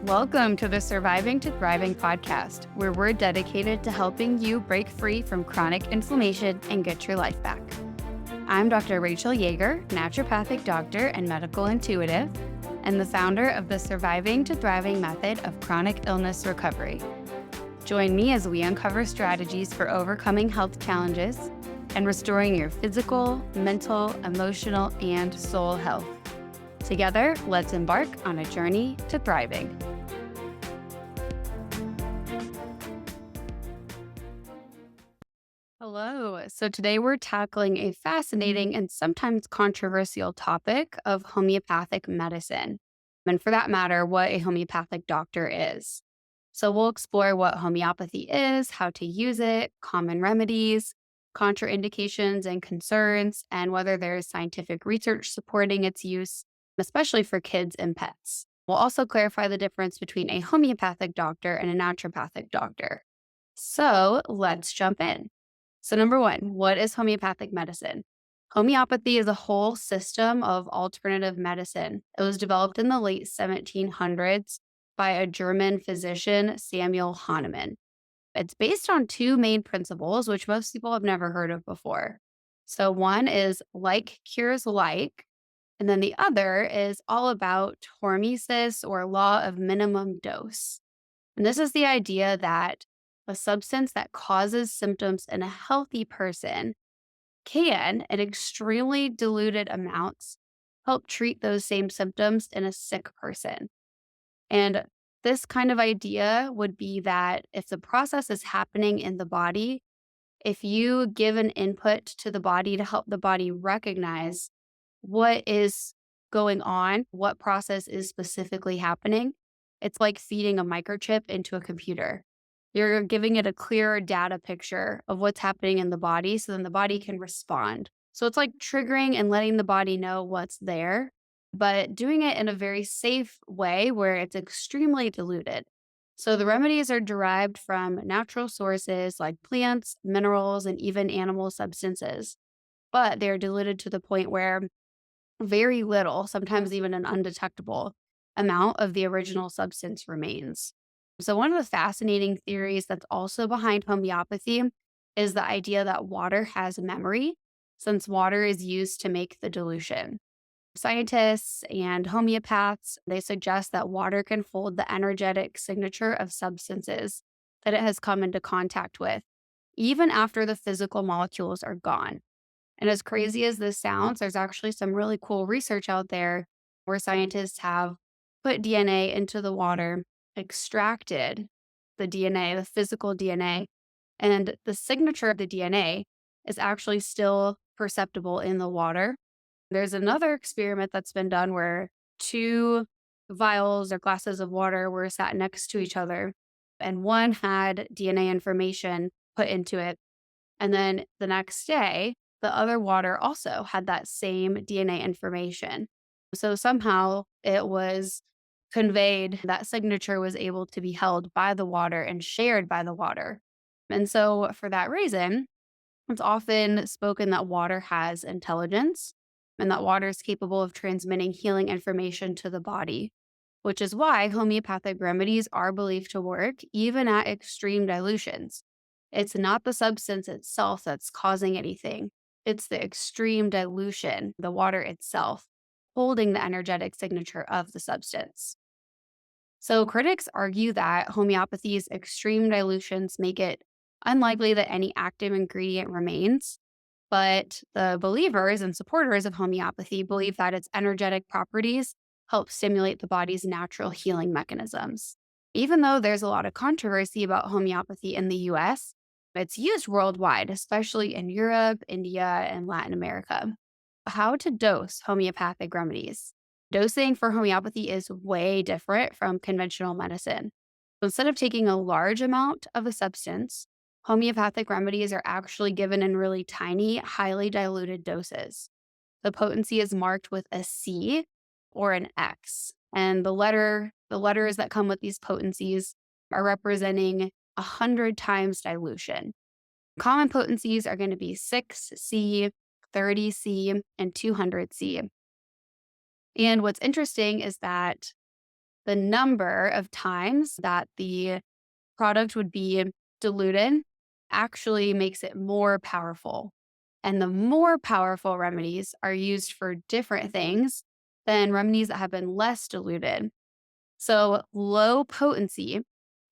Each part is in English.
Welcome to the Surviving to Thriving podcast, where we're dedicated to helping you break free from chronic inflammation and get your life back. I'm Dr. Rachel Yeager, naturopathic doctor and medical intuitive, and the founder of the Surviving to Thriving method of chronic illness recovery. Join me as we uncover strategies for overcoming health challenges and restoring your physical, mental, emotional, and soul health. Together, let's embark on a journey to thriving. Hello. So today we're tackling a fascinating and sometimes controversial topic of homeopathic medicine. And for that matter, what a homeopathic doctor is. So we'll explore what homeopathy is, how to use it, common remedies, contraindications and concerns, and whether there is scientific research supporting its use, especially for kids and pets. We'll also clarify the difference between a homeopathic doctor and a naturopathic doctor. So let's jump in. So, number one, what is homeopathic medicine? Homeopathy is a whole system of alternative medicine. It was developed in the late 1700s by a German physician, Samuel Hahnemann. It's based on two main principles, which most people have never heard of before. So, one is like cures like, and then the other is all about hormesis or law of minimum dose. And this is the idea that a substance that causes symptoms in a healthy person can, in extremely diluted amounts, help treat those same symptoms in a sick person. And this kind of idea would be that if the process is happening in the body, if you give an input to the body to help the body recognize what is going on, what process is specifically happening, it's like feeding a microchip into a computer. You're giving it a clearer data picture of what's happening in the body so then the body can respond. So it's like triggering and letting the body know what's there, but doing it in a very safe way where it's extremely diluted. So the remedies are derived from natural sources like plants, minerals, and even animal substances, but they're diluted to the point where very little, sometimes even an undetectable amount of the original substance remains. So, one of the fascinating theories that's also behind homeopathy is the idea that water has memory, since water is used to make the dilution. Scientists and homeopaths, they suggest that water can hold the energetic signature of substances that it has come into contact with, even after the physical molecules are gone. And as crazy as this sounds, there's actually some really cool research out there where scientists have put DNA into the water, extracted the DNA, the physical DNA, and the signature of the DNA is actually still perceptible in the water. There's another experiment that's been done where two vials or glasses of water were sat next to each other, and one had DNA information put into it. And then the next day, the other water also had that same DNA information. So somehow it was conveyed, that signature was able to be held by the water and shared by the water. And so for that reason, it's often spoken that water has intelligence and that water is capable of transmitting healing information to the body, which is why homeopathic remedies are believed to work even at extreme dilutions. It's not the substance itself that's causing anything, it's the extreme dilution, the water itself, holding the energetic signature of the substance. So, critics argue that homeopathy's extreme dilutions make it unlikely that any active ingredient remains. But the believers and supporters of homeopathy believe that its energetic properties help stimulate the body's natural healing mechanisms. Even though there's a lot of controversy about homeopathy in the US, it's used worldwide, especially in Europe, India, and Latin America. How to dose homeopathic remedies. Dosing for homeopathy is way different from conventional medicine. So instead of taking a large amount of a substance, homeopathic remedies are actually given in really tiny, highly diluted doses. The potency is marked with a C or an X, and the letters that come with these potencies are representing 100 times dilution. Common potencies are going to be 6C, 30C, and 200C. And what's interesting is that the number of times that the product would be diluted actually makes it more powerful. And the more powerful remedies are used for different things than remedies that have been less diluted. So low potency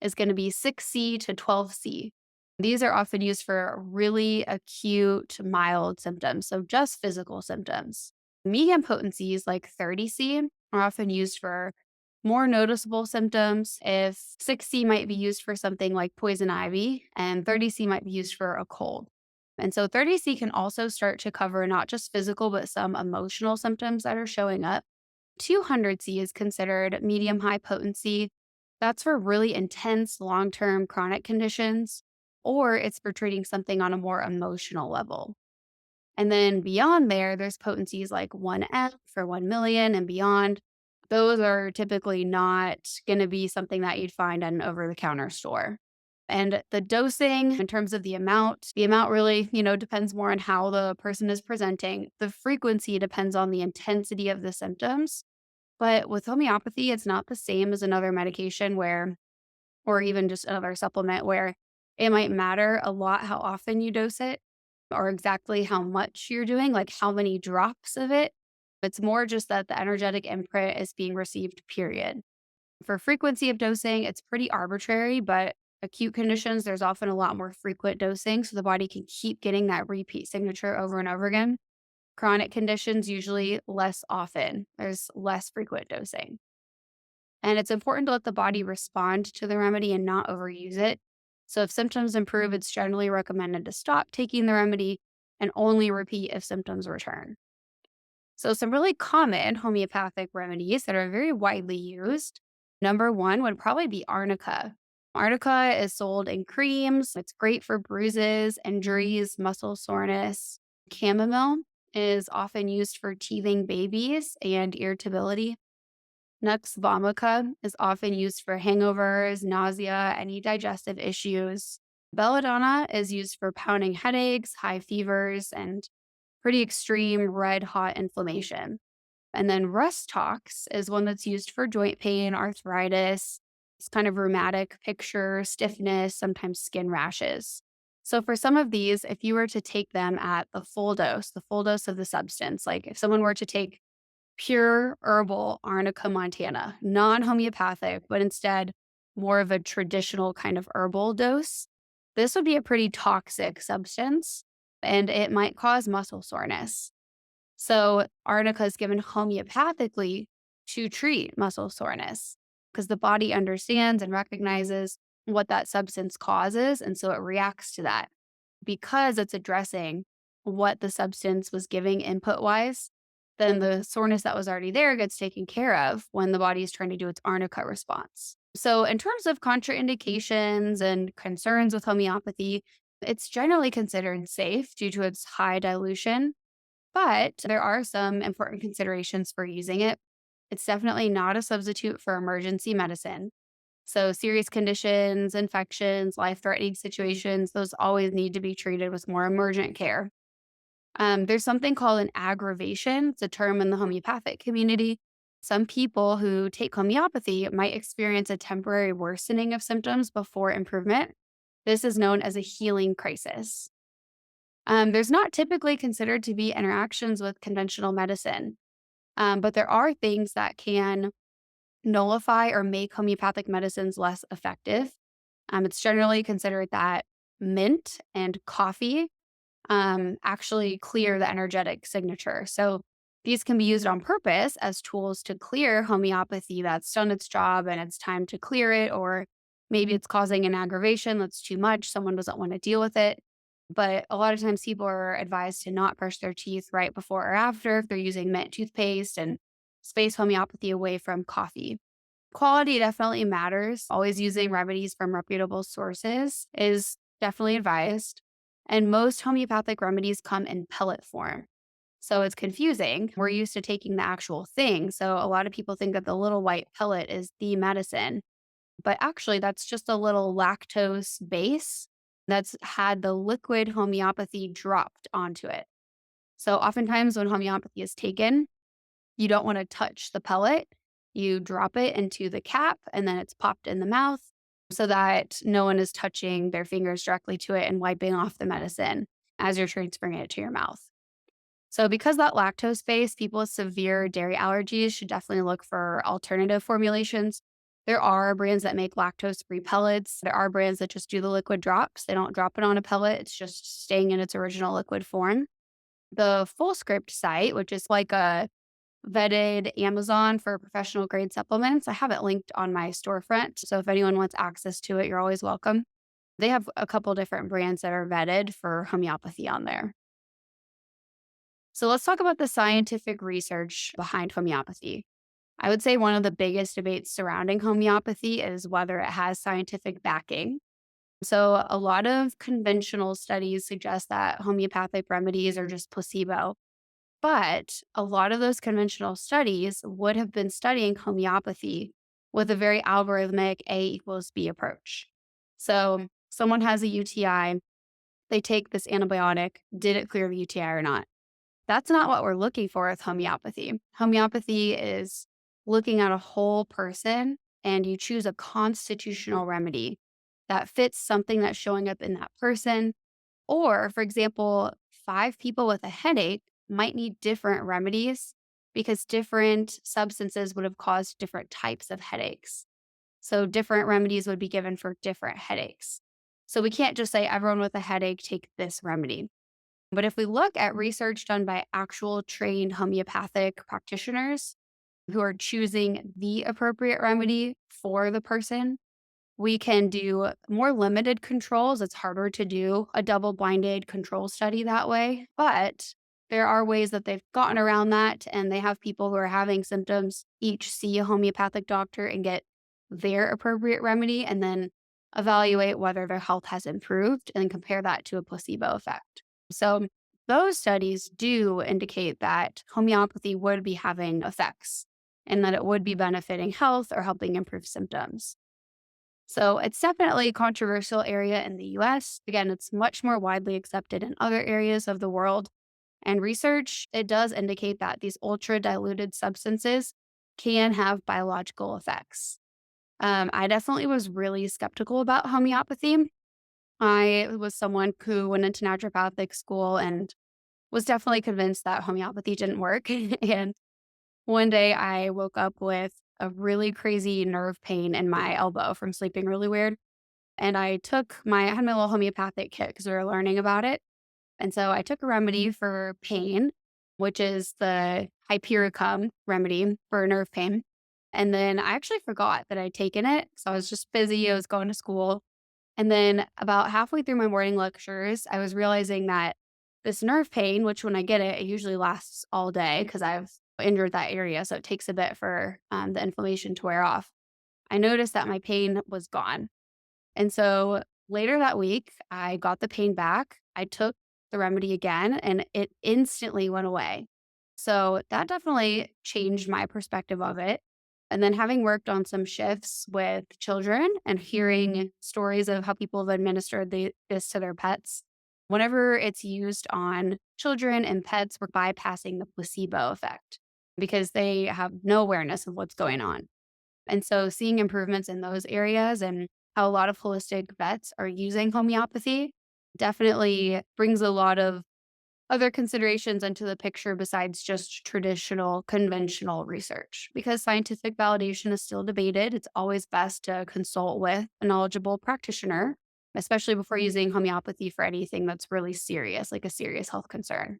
is going to be 6C to 12C. These are often used for really acute, mild symptoms, so just physical symptoms. Medium potencies like 30C are often used for more noticeable symptoms. If 6C might be used for something like poison ivy, and 30C might be used for a cold. And so 30C can also start to cover not just physical, but some emotional symptoms that are showing up. 200C is considered medium high potency. That's for really intense long term chronic conditions, or it's for treating something on a more emotional level. And then beyond there, there's potencies like 1F for 1 million and beyond. Those are typically not going to be something that you'd find at an over the counter store. And the dosing in terms of the amount really, depends more on how the person is presenting. The frequency depends on the intensity of the symptoms. But with homeopathy, it's not the same as another medication where, or even just another supplement where it might matter a lot how often you dose it or exactly how much you're doing, like how many drops of it. It's more just that the energetic imprint is being received, period. For frequency of dosing, it's pretty arbitrary, but acute conditions, there's often a lot more frequent dosing so the body can keep getting that repeat signature over and over again. Chronic conditions, usually less often. There's less frequent dosing. And it's important to let the body respond to the remedy and not overuse it. So if symptoms improve, it's generally recommended to stop taking the remedy and only repeat if symptoms return. So some really common homeopathic remedies that are very widely used. Number one would probably be arnica. Arnica is sold in creams. It's great for bruises, injuries, muscle soreness. Chamomile is often used for teething babies and irritability. Nux vomica is often used for hangovers, nausea, any digestive issues. Belladonna is used for pounding headaches, high fevers, and pretty extreme red hot inflammation. And then rust tox is one that's used for joint pain, arthritis. It's kind of rheumatic picture, stiffness, sometimes skin rashes. So for some of these, if you were to take them at the full dose of the substance, like if someone were to take pure herbal arnica montana, non-homeopathic, but instead more of a traditional kind of herbal dose, this would be a pretty toxic substance and it might cause muscle soreness. So arnica is given homeopathically to treat muscle soreness because the body understands and recognizes what that substance causes. And so it reacts to that because it's addressing what the substance was giving input wise. Then the soreness that was already there gets taken care of when the body is trying to do its arnica response. So, in terms of contraindications and concerns with homeopathy, it's generally considered safe due to its high dilution, but there are some important considerations for using it. It's definitely not a substitute for emergency medicine. So, serious conditions, infections, life threatening situations, those always need to be treated with more emergent care. There's something called an aggravation. It's a term in the homeopathic community. Some people who take homeopathy might experience a temporary worsening of symptoms before improvement. This is known as a healing crisis. There's not typically considered to be interactions with conventional medicine, but there are things that can nullify or make homeopathic medicines less effective. It's generally considered that mint and coffee actually clear the energetic signature. So these can be used on purpose as tools to clear homeopathy that's done its job and it's time to clear it, or maybe it's causing an aggravation that's too much. Someone doesn't want to deal with it. But a lot of times people are advised to not brush their teeth right before or after if they're using mint toothpaste and space homeopathy away from coffee. Quality definitely matters. Always using remedies from reputable sources is definitely advised. And most homeopathic remedies come in pellet form. So it's confusing. We're used to taking the actual thing. So a lot of people think that the little white pellet is the medicine, but actually that's just a little lactose base that's had the liquid homeopathy dropped onto it. So oftentimes when homeopathy is taken, you don't want to touch the pellet You drop it into the cap and then it's popped in the mouth so that no one is touching their fingers directly to it and wiping off the medicine as you're transferring it to your mouth. So, because that lactose base, people with severe dairy allergies should definitely look for alternative formulations. There are brands that make lactose free pellets. There are brands that just do the liquid drops. They don't drop it on a pellet, it's just staying in its original liquid form. The Full Script site, which is like a vetted Amazon for professional grade supplements, I have it linked on my storefront. So, if anyone wants access to it, you're always welcome. They have a couple different brands that are vetted for homeopathy on there. So let's talk about the scientific research behind homeopathy. I would say one of the biggest debates surrounding homeopathy is whether it has scientific backing. So, a lot of conventional studies suggest that homeopathic remedies are just placebo, but a lot of those conventional studies would have been studying homeopathy with a very algorithmic A equals B approach. So, someone has a UTI, they take this antibiotic, did it clear the UTI or not? That's not what we're looking for with homeopathy. Homeopathy is looking at a whole person and you choose a constitutional remedy that fits something that's showing up in that person. Or, for example, 5 people with a headache might need different remedies because different substances would have caused different types of headaches. So, different remedies would be given for different headaches. So, we can't just say everyone with a headache take this remedy. But if we look at research done by actual trained homeopathic practitioners who are choosing the appropriate remedy for the person, we can do more limited controls. It's harder to do a double blinded control study that way, but there are ways that they've gotten around that. And they have people who are having symptoms each see a homeopathic doctor and get their appropriate remedy and then evaluate whether their health has improved and compare that to a placebo effect. So, those studies do indicate that homeopathy would be having effects and that it would be benefiting health or helping improve symptoms. So it's definitely a controversial area in the US. Again, it's much more widely accepted in other areas of the world. And research, it does indicate that these ultra diluted substances can have biological effects. I definitely was really skeptical about homeopathy. I was someone who went into naturopathic school and was definitely convinced that homeopathy didn't work. And one day I woke up with a really crazy nerve pain in my elbow from sleeping really weird. And I had my little homeopathic kit because we were learning about it. And so I took a remedy for pain, which is the hypericum remedy for nerve pain. And then I actually forgot that I'd taken it. So I was just busy. I was going to school. And then about halfway through my morning lectures, I was realizing that this nerve pain, which when I get it, it usually lasts all day because I've injured that area. So it takes a bit for the inflammation to wear off. I noticed that my pain was gone. And so later that week, I got the pain back. I took the remedy again and it instantly went away. So that definitely changed my perspective of it. And then having worked on some shifts with children and hearing stories of how people have administered this to their pets, whenever it's used on children and pets, we're bypassing the placebo effect because they have no awareness of what's going on. And so seeing improvements in those areas and how a lot of holistic vets are using homeopathy definitely brings a lot of other considerations into the picture besides just traditional conventional research. Because scientific validation is still debated, it's always best to consult with a knowledgeable practitioner, especially before using homeopathy for anything that's really serious, like a serious health concern.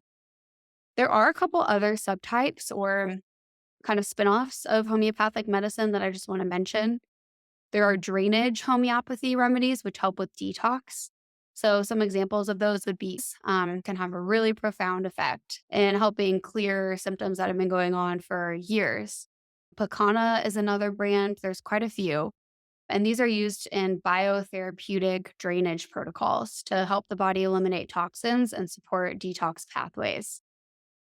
There are a couple other subtypes or kind of spin-offs of homeopathic medicine that I just want to mention. There are drainage homeopathy remedies, which help with detox. So, some examples of those would be can have a really profound effect in helping clear symptoms that have been going on for years. Pacana is another brand. There's quite a few. And these are used in biotherapeutic drainage protocols to help the body eliminate toxins and support detox pathways.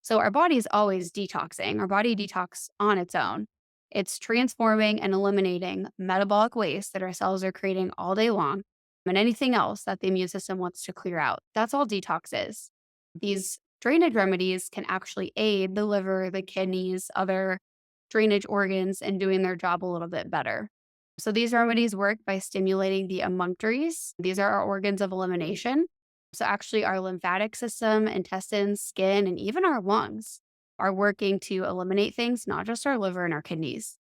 So our body is always detoxing. Our body detox on its own. It's transforming and eliminating metabolic waste that our cells are creating all day long and anything else that the immune system wants to clear out. That's all detox is. These drainage remedies can actually aid the liver, the kidneys, other drainage organs and doing their job a little bit better. So these remedies work by stimulating the emunctories. These are our organs of elimination. So actually our lymphatic system, intestines, skin, and even our lungs are working to eliminate things, not just our liver and our kidneys,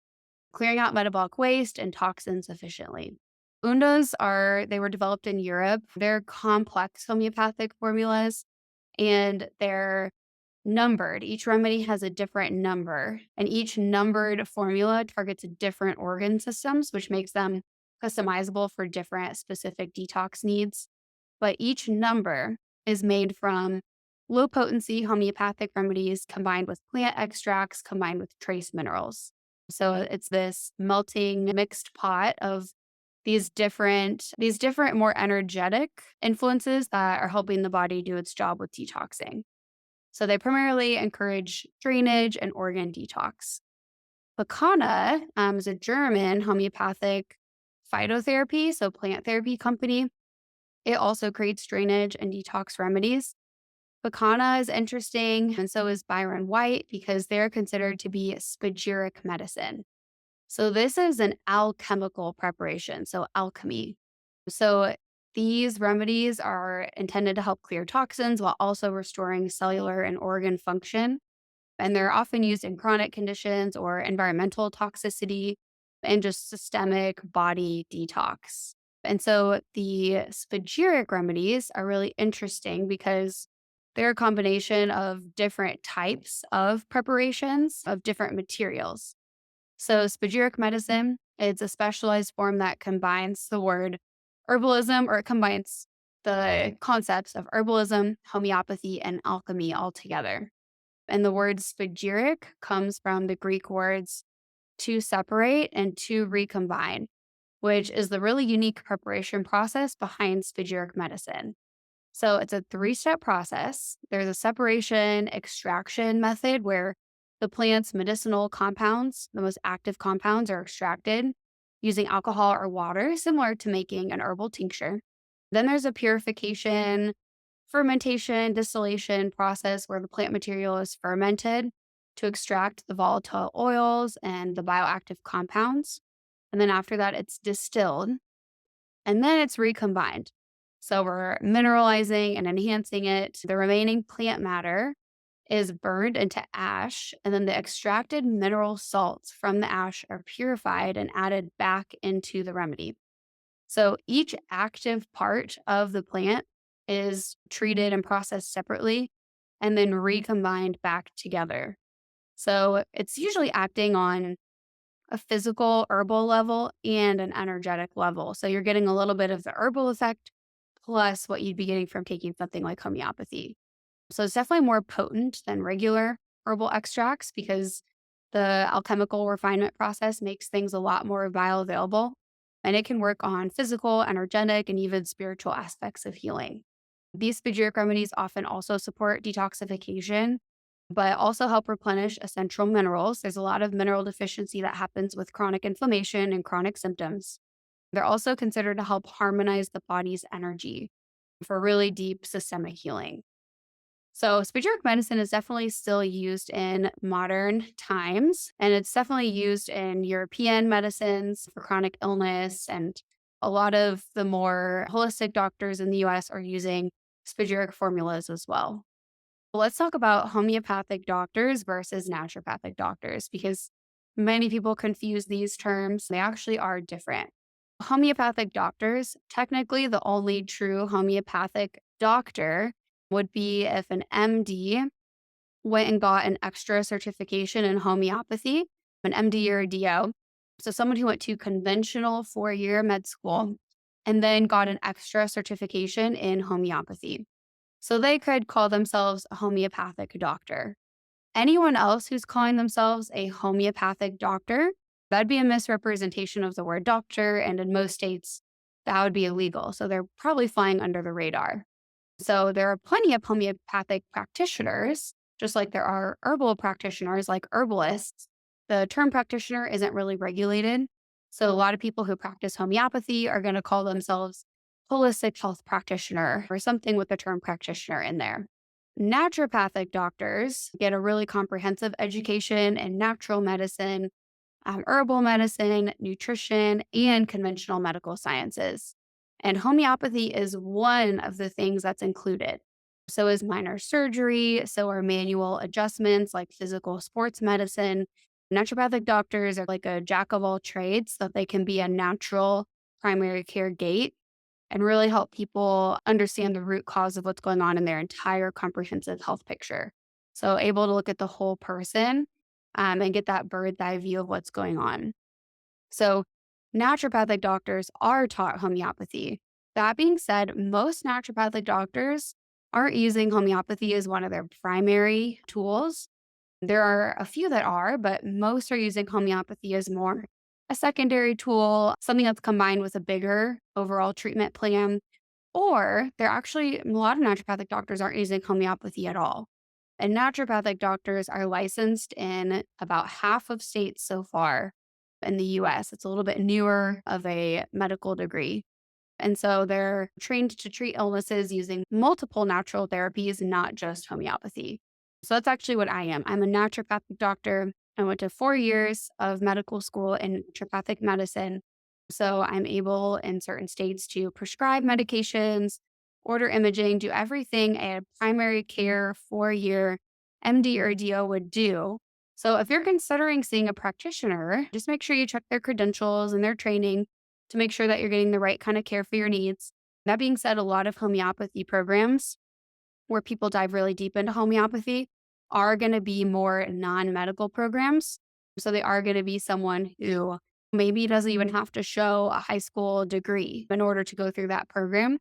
clearing out metabolic waste and toxins efficiently. They were developed in Europe. They're complex homeopathic formulas and they're numbered. Each remedy has a different number, and each numbered formula targets different organ systems, which makes them customizable for different specific detox needs. But each number is made from low potency homeopathic remedies combined with plant extracts combined with trace minerals. So it's this melting mixed pot of these different more energetic influences that are helping the body do its job with detoxing. So they primarily encourage drainage and organ detox. Pekana is a German homeopathic phytotherapy, so plant therapy company. It also creates drainage and detox remedies. Pekana is interesting, and so is Byron White because they're considered to be spagyric medicine. So this is an alchemical preparation, so alchemy. So these remedies are intended to help clear toxins while also restoring cellular and organ function. And they're often used in chronic conditions or environmental toxicity and just systemic body detox. And so the spagyric remedies are really interesting because they're a combination of different types of preparations of different materials. So, spagyric medicine, it's a specialized form that combines the word herbalism, or it combines the concepts of herbalism, homeopathy, and alchemy all together. And the word spagyric comes from the Greek words to separate and to recombine, which is the really unique preparation process behind spagyric medicine. So it's a three-step process. There's a separation extraction method where the plant's medicinal compounds, the most active compounds, are extracted using alcohol or water, similar to making an herbal tincture. Then there's a purification, fermentation, distillation process where the plant material is fermented to extract the volatile oils and the bioactive compounds. And then after that, it's distilled and then it's recombined. So we're mineralizing and enhancing it. The remaining plant matter is burned into ash, and then the extracted mineral salts from the ash are purified and added back into the remedy. So each active part of the plant is treated and processed separately and then recombined back together. So it's usually acting on a physical herbal level and an energetic level. So you're getting a little bit of the herbal effect plus what you'd be getting from taking something like homeopathy. So it's definitely more potent than regular herbal extracts because the alchemical refinement process makes things a lot more bioavailable and it can work on physical, energetic, and even spiritual aspects of healing. These spagyric remedies often also support detoxification, but also help replenish essential minerals. There's a lot of mineral deficiency that happens with chronic inflammation and chronic symptoms. They're also considered to help harmonize the body's energy for really deep systemic healing. So, spagyric medicine is definitely still used in modern times, and it's definitely used in European medicines for chronic illness. And a lot of the more holistic doctors in the US are using spagyric formulas as well. Let's talk about homeopathic doctors versus naturopathic doctors because many people confuse these terms. They actually are different. Homeopathic doctors, technically, the only true homeopathic doctor would be if an MD went and got an extra certification in homeopathy, an MD or a DO. So, someone who went to conventional 4-year med school and then got an extra certification in homeopathy. So, they could call themselves a homeopathic doctor. Anyone else who's calling themselves a homeopathic doctor, that'd be a misrepresentation of the word doctor. And in most states, that would be illegal. So they're probably flying under the radar. So there are plenty of homeopathic practitioners, just like there are herbal practitioners like herbalists. The term practitioner isn't really regulated. So a lot of people who practice homeopathy are going to call themselves holistic health practitioner or something with the term practitioner in there. Naturopathic doctors get a really comprehensive education in natural medicine, herbal medicine, nutrition, and conventional medical sciences. And homeopathy is one of the things that's included. So is minor surgery, so are manual adjustments like physical sports medicine. Naturopathic doctors are like a jack of all trades, so that they can be a natural primary care gate and really help people understand the root cause of what's going on in their entire comprehensive health picture. So, able to look at the whole person and get that bird's eye view of what's going on. So, naturopathic doctors are taught homeopathy. That being said, most naturopathic doctors aren't using homeopathy as one of their primary tools. There are a few that are, but most are using homeopathy as more a secondary tool, something that's combined with a bigger overall treatment plan. Or they're actually, a lot of naturopathic doctors aren't using homeopathy at all. And naturopathic doctors are licensed in about half of states so far in the US. It's a little bit newer of a medical degree. And so they're trained to treat illnesses using multiple natural therapies, not just homeopathy. So that's actually what I am. I'm a naturopathic doctor. I went to 4 years of medical school in naturopathic medicine. So I'm able in certain states to prescribe medications, order imaging, do everything a primary care 4 year MD or DO would do. So if you're considering seeing a practitioner, just make sure you check their credentials and their training to make sure that you're getting the right kind of care for your needs. That being said, a lot of homeopathy programs where people dive really deep into homeopathy are going to be more non medical programs. So they are going to be someone who maybe doesn't even have to show a high school degree in order to go through that program.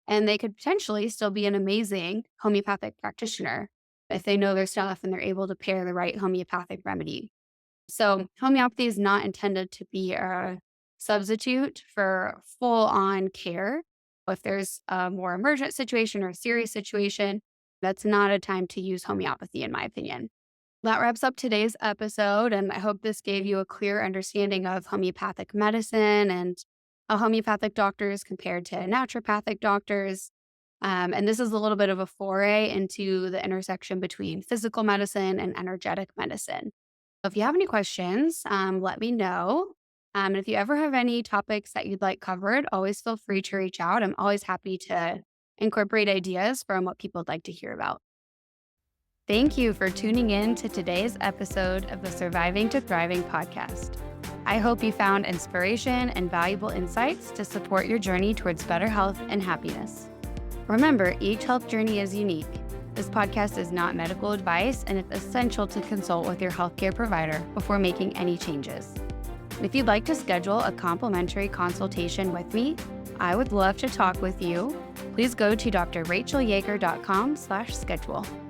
And they could potentially still be an amazing homeopathic practitioner if they know their stuff and they're able to pair the right homeopathic remedy. So, homeopathy is not intended to be a substitute for full on care. If there's a more emergent situation or a serious situation, that's not a time to use homeopathy, in my opinion. That wraps up today's episode, and I hope this gave you a clear understanding of homeopathic medicine and how homeopathic doctors compared to naturopathic doctors. And this is a little bit of a foray into the intersection between physical medicine and energetic medicine. If you have any questions, let me know. And if you ever have any topics that you'd like covered, always feel free to reach out. I'm always happy to incorporate ideas from what people would like to hear about. Thank you for tuning in to today's episode of the Surviving to Thriving podcast. I hope you found inspiration and valuable insights to support your journey towards better health and happiness. Remember, each health journey is unique. This podcast is not medical advice, and it's essential to consult with your healthcare provider before making any changes. If you'd like to schedule a complimentary consultation with me, I would love to talk with you. Please go to drrachelyager.com/schedule.